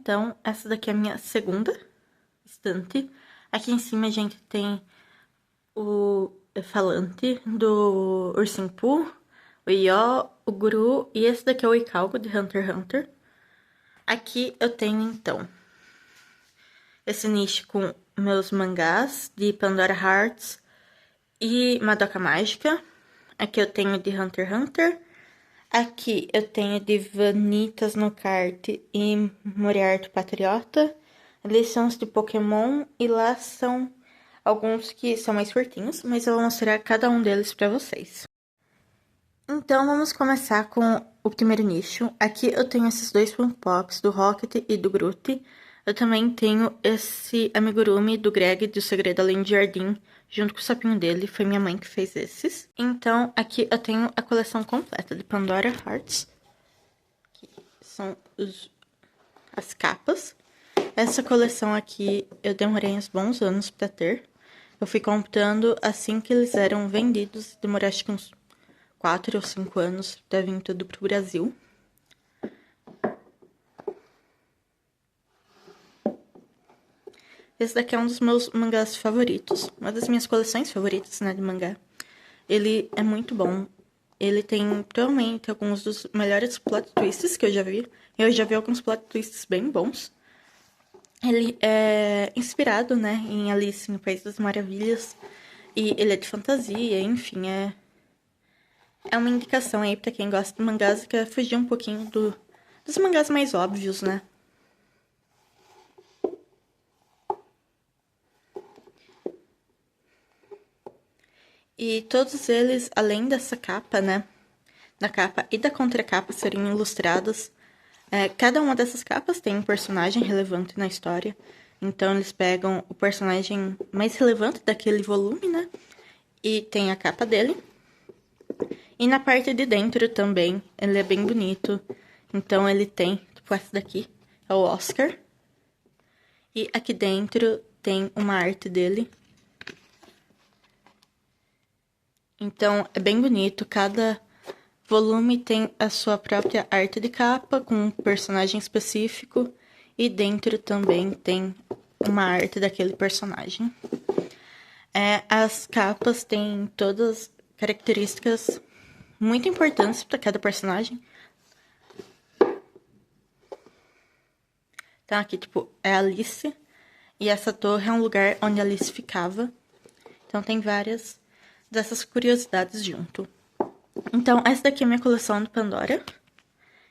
Então, essa daqui é a minha segunda estante. Aqui em cima a gente tem o falante do Ursinho Pooh, o Ió, o Guru e esse daqui é o Icalgo de Hunter x Hunter. Aqui eu tenho, então, esse nicho com meus mangás de Pandora Hearts e Madoka Mágica. Aqui eu tenho de Hunter x Hunter. Aqui eu tenho de Vanitas no Kart e Moriarty Patriota. Eles são os de Pokémon e lá são alguns que são mais curtinhos, mas eu vou mostrar cada um deles pra vocês. Então vamos começar com o primeiro nicho. Aqui eu tenho esses dois Funko Pops, do Rocket e do Groot. Eu também tenho esse amigurumi do Greg, do Segredo Além de Jardim, junto com o sapinho dele. Foi minha mãe que fez esses. Então, aqui eu tenho a coleção completa de Pandora Hearts. Que são as capas. Essa coleção aqui eu demorei uns bons anos pra ter. Eu fui comprando assim que eles eram vendidos. Demorei acho que uns 4 ou 5 anos pra vir tudo pro Brasil. Esse daqui é um dos meus mangás favoritos. Uma das minhas coleções favoritas, né, de mangá. Ele é muito bom. Ele tem, provavelmente, alguns dos melhores plot twists que eu já vi. Eu já vi alguns plot twists bem bons. Ele é inspirado, né, em Alice no País das Maravilhas. E ele é de fantasia, enfim, é uma indicação aí pra quem gosta de mangás e quer fugir um pouquinho dos mangás mais óbvios, né? E todos eles, além dessa capa, né, da capa e da contracapa serem ilustrados, cada uma dessas capas tem um personagem relevante na história. Então eles pegam o personagem mais relevante daquele volume, né, e tem a capa dele. E na parte de dentro também, ele é bem bonito. Então ele tem, tipo essa daqui, é o Oscar. E aqui dentro tem uma arte dele. Então é bem bonito, cada volume tem a sua própria arte de capa, com um personagem específico. E dentro também tem uma arte daquele personagem. As capas têm todas características muito importantes para cada personagem. Então aqui, tipo, é a Alice. E essa torre é um lugar onde a Alice ficava. Então tem várias dessas curiosidades junto. Então, essa daqui é minha coleção de Pandora.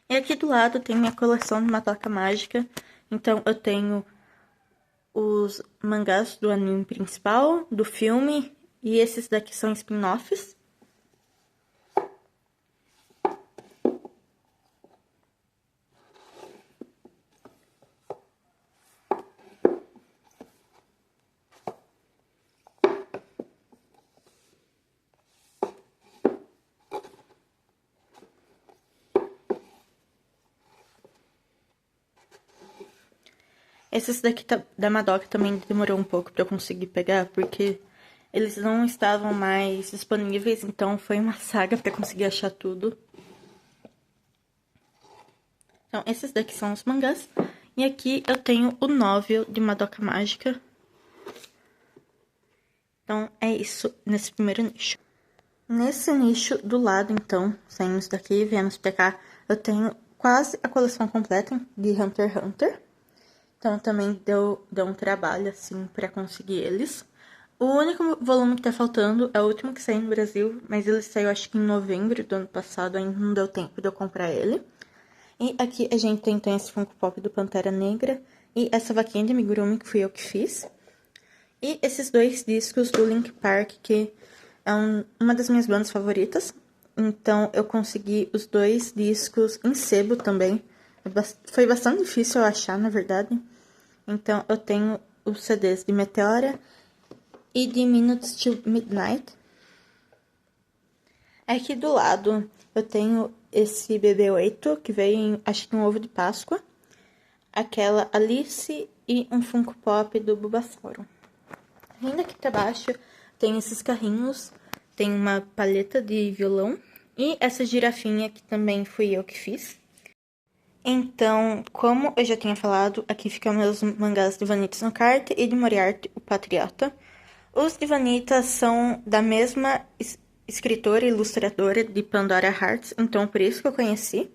E aqui do lado tem minha coleção de Madoka Mágica. Então eu tenho os mangás do anime principal, do filme. E esses daqui são spin-offs. Esses daqui da Madoka também demorou um pouco pra eu conseguir pegar, porque eles não estavam mais disponíveis, então foi uma saga pra conseguir achar tudo. Então, esses daqui são os mangás. E aqui eu tenho o novel de Madoka Mágica. Então, é isso nesse primeiro nicho. Nesse nicho do lado, então, saímos daqui e viemos pra cá, eu tenho quase a coleção completa de Hunter x Hunter. Então, também deu um trabalho, assim, pra conseguir eles. O único volume que tá faltando é o último que saiu no Brasil, mas ele saiu, acho que em novembro do ano passado, ainda não deu tempo de eu comprar ele. E aqui a gente tem, então, esse Funko Pop do Pantera Negra e essa vaquinha de amigurumi que fui eu que fiz. E esses dois discos do Linkin Park, que é uma das minhas bandas favoritas. Então, eu consegui os dois discos em sebo também. Foi bastante difícil eu achar, na verdade. Então, eu tenho os CDs de Meteora e de Minutes to Midnight. Aqui do lado, eu tenho esse BB-8, que veio em, acho que um ovo de Páscoa. Aquela Alice e um Funko Pop do Bulbasauro. Vindo aqui pra baixo, tem esses carrinhos. Tem uma palheta de violão. E essa girafinha que também fui eu que fiz. Então, como eu já tinha falado, aqui ficam meus mangás de Vanitas no Cart e de Moriarty, o Patriota. Os de Vanitas são da mesma escritora e ilustradora de Pandora Hearts, então por isso que eu conheci.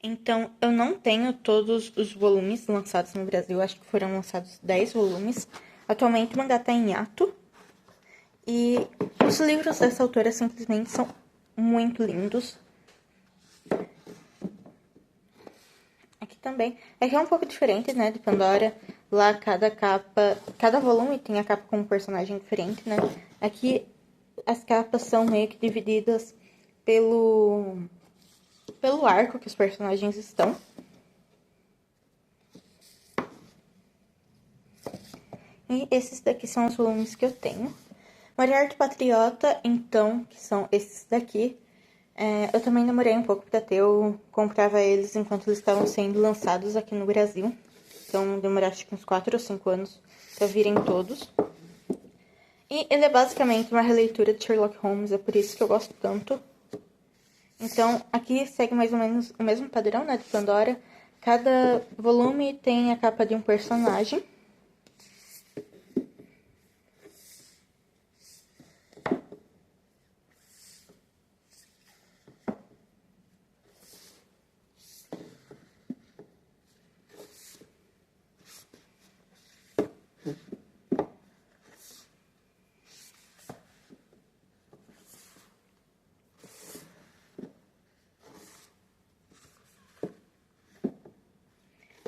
Então, eu não tenho todos os volumes lançados no Brasil, acho que foram lançados 10 volumes. Atualmente o mangá tá em hiato. E os livros dessa autora simplesmente são muito lindos. Aqui também. Aqui é um pouco diferente, né, de Pandora. Lá cada volume tem a capa com um personagem diferente, né? Aqui as capas são meio que divididas pelo arco que os personagens estão. E esses daqui são os volumes que eu tenho. Moriarty Patriota, então, que são esses daqui. Eu também demorei um pouco pra ter, eu comprava eles enquanto eles estavam sendo lançados aqui no Brasil. Então, demorei acho que uns 4 ou 5 anos pra virem todos. E ele é basicamente uma releitura de Sherlock Holmes, é por isso que eu gosto tanto. Então, aqui segue mais ou menos o mesmo padrão, né, de Pandora. Cada volume tem a capa de um personagem.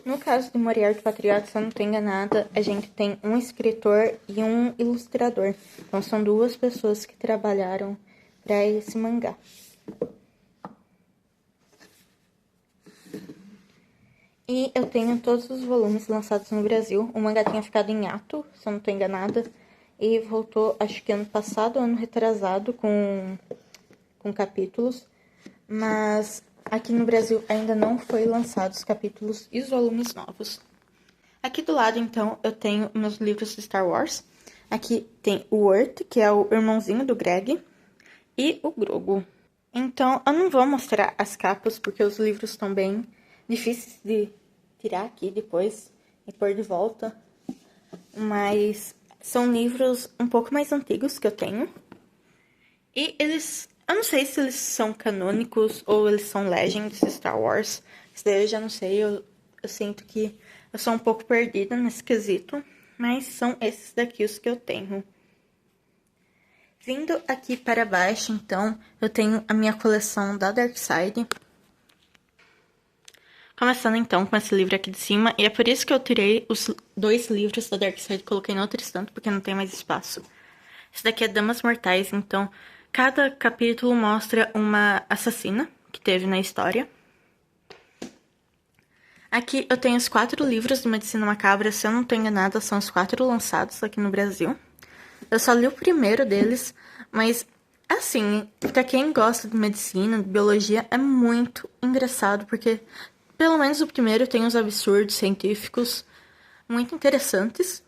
No caso de Moriarty Patriota, se eu não estou enganada, a gente tem um escritor e um ilustrador. Então, são duas pessoas que trabalharam para esse mangá. E eu tenho todos os volumes lançados no Brasil. O mangá tinha ficado em ato, se eu não estou enganada. E voltou, acho que ano passado, ano retrasado, com capítulos. Mas aqui no Brasil ainda não foi lançados os capítulos e os volumes novos. Aqui do lado, então, eu tenho meus livros de Star Wars. Aqui tem o Wirt, que é o irmãozinho do Greg, e o Grogu. Então, eu não vou mostrar as capas, porque os livros estão bem difíceis de tirar aqui depois e pôr de volta. Mas são livros um pouco mais antigos que eu tenho. E eles... eu não sei se eles são canônicos ou eles são Legends de Star Wars. Isso daí eu já não sei, eu sinto que eu sou um pouco perdida nesse quesito. Mas são esses daqui os que eu tenho. Vindo aqui para baixo, então, eu tenho a minha coleção da Dark Side. Começando, então, com esse livro aqui de cima. E é por isso que eu tirei os 2 livros da Dark Side e coloquei no outro estante, porque não tem mais espaço. Esse daqui é Damas Mortais, então, cada capítulo mostra uma assassina que teve na história. Aqui eu tenho os 4 livros de Medicina Macabra, se eu não estou enganada, são os 4 lançados aqui no Brasil. Eu só li o primeiro deles, mas, assim, pra quem gosta de medicina, de biologia, é muito engraçado, porque, pelo menos o primeiro tem uns absurdos científicos muito interessantes.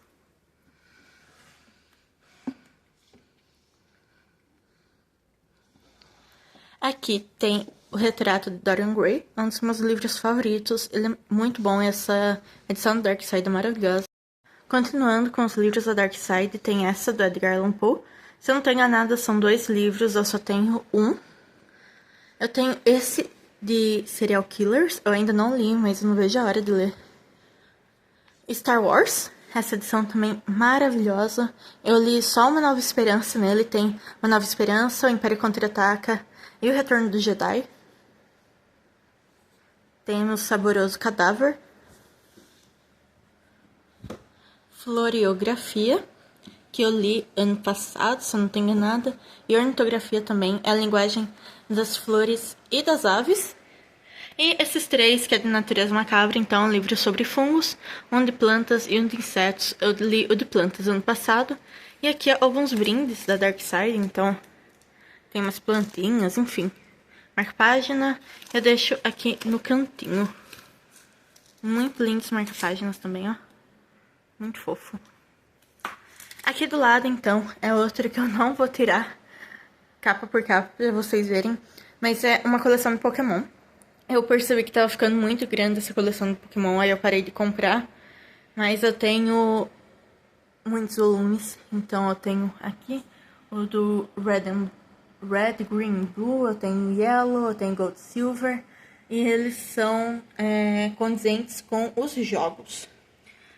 Aqui tem o retrato de Dorian Gray, um dos meus livros favoritos. Ele é muito bom, essa edição do Dark Side é maravilhosa. Continuando com os livros da Dark Side, tem essa do Edgar Allan Poe. Se eu não estou enganada, são 2 livros, eu só tenho um. Eu tenho esse de Serial Killers, eu ainda não li, mas eu não vejo a hora de ler. Star Wars, essa edição também maravilhosa. Eu li só Uma Nova Esperança nele, tem Uma Nova Esperança, O Império Contra-Ataca e O Retorno do Jedi. Temos Saboroso Cadáver, Floriografia, que eu li ano passado, se eu não estou enganada, e Ornitografia também, é a linguagem das flores e das aves. E esses 3, que é de natureza macabra, então, um livro sobre fungos, um de plantas e um de insetos. Eu li o de plantas ano passado. E aqui alguns brindes da Dark Side, então, tem umas plantinhas, enfim. Marca-página, eu deixo aqui no cantinho. Muito lindos marca-páginas também, ó. Muito fofo. Aqui do lado, então, é outro que eu não vou tirar capa por capa pra vocês verem. Mas é uma coleção de Pokémon. Eu percebi que tava ficando muito grande essa coleção de Pokémon, aí eu parei de comprar. Mas eu tenho muitos volumes, então eu tenho aqui o do Red, Green, Blue, eu tenho Yellow, eu tenho Gold, Silver, e eles são condizentes com os jogos.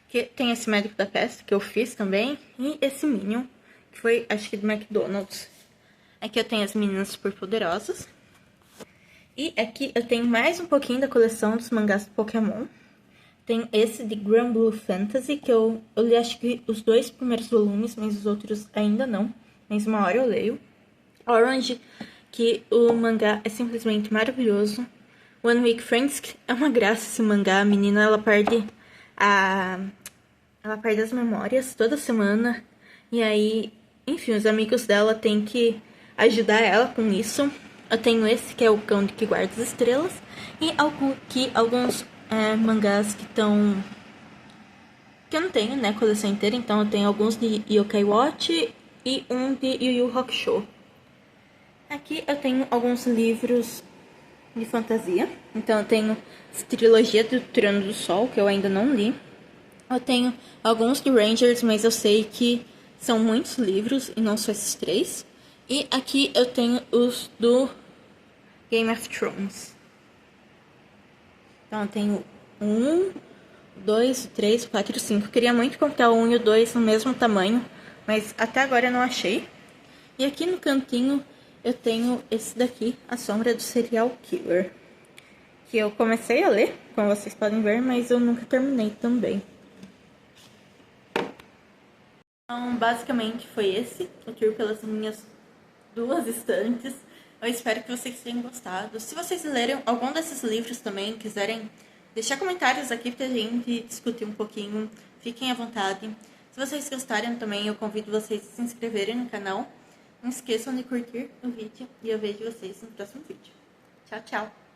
Que tem esse Médico da Peste que eu fiz também, e esse Minion, que foi, acho que do McDonald's. Aqui eu tenho as meninas super poderosas. E aqui eu tenho mais um pouquinho da coleção dos mangás do Pokémon. Tem esse de Grand Blue Fantasy, que eu li acho que os 2 primeiros volumes, mas os outros ainda não. Mas uma hora eu leio. Orange, que o mangá é simplesmente maravilhoso. One Week Friends, que é uma graça esse mangá. A menina, ela perde as memórias toda semana. E aí, enfim, os amigos dela têm que ajudar ela com isso. Eu tenho esse, que é o Cão que Guarda as Estrelas. E alguns mangás que estão... que eu não tenho, né, coleção inteira. Então eu tenho alguns de Yokai Watch e um de Yu Yu Hakusho. Aqui eu tenho alguns livros de fantasia. Então eu tenho a trilogia do Trono do Sol, que eu ainda não li. Eu tenho alguns de Rangers, mas eu sei que são muitos livros e não só esses 3. E aqui eu tenho os do Game of Thrones. Então eu tenho 1, 2, 3, 4, 5. Eu queria muito comprar o 1 e o 2 no mesmo tamanho, mas até agora eu não achei. E aqui no cantinho eu tenho esse daqui, A Sombra do Serial Killer, que eu comecei a ler, como vocês podem ver, mas eu nunca terminei também. Então, basicamente foi esse o tour pelas minhas 2 estantes. Eu espero que vocês tenham gostado. Se vocês lerem algum desses livros também, quiserem deixar comentários aqui pra gente discutir um pouquinho, fiquem à vontade. Se vocês gostarem também, eu convido vocês a se inscreverem no canal. Não esqueçam de curtir o vídeo e eu vejo vocês no próximo vídeo. Tchau, tchau!